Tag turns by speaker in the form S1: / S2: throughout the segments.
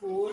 S1: 4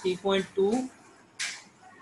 S1: 3.2,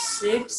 S1: 6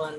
S1: 1.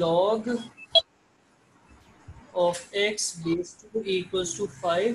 S1: log of x base 2 equals to 5.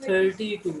S1: 32.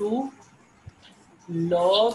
S1: 2 log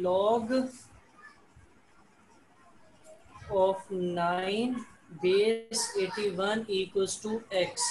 S1: log of 9 base 81 equals to x.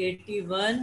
S1: 81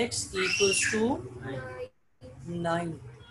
S1: x equals to 9.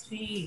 S1: 3.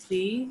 S1: 3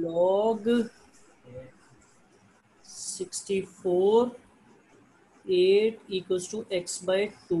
S1: log 64 8 equals to x/2.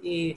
S1: 8.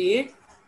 S1: 8,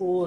S1: 4.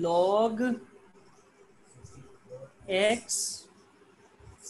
S1: log x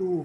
S1: 2.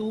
S1: 2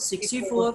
S1: 64,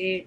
S2: 8.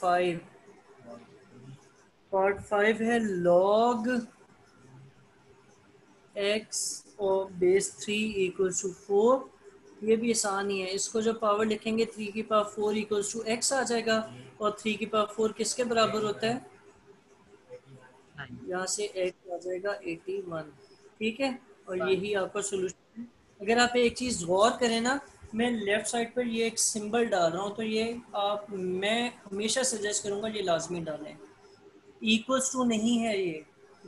S1: 5. Part 5 है log x और base 3 equals to 4। ये भी आसान ही है, इसको जो power लिखेंगे 3 की पावर 4 इक्वल्स टू x आ जाएगा, और 3 की पावर 4 किसके बराबर होता है, यहाँ से x आ जाएगा 81। ठीक है, और यही आपका सोल्यूशन है। अगर आप एक चीज़ गौर करें ना, मैं लेफ्ट साइड पर ये एक सिंबल डाल रहा हूँ, तो ये आप, मैं हमेशा सजेस्ट करूँगा ये लाजमी डालें। इक्वल्स टू नहीं है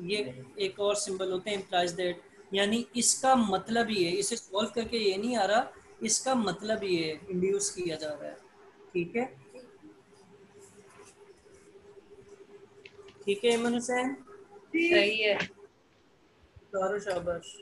S1: ये एक और सिंबल होते हैं इम्प्लाइज दैट, यानी इसका मतलब ये है, इसे सॉल्व करके ये नहीं आ रहा, इसका मतलब ये है, इंड्यूस किया जा रहा है। ठीक है, ठीक है इमन हुसैन,
S2: सही है।
S1: शाबाश।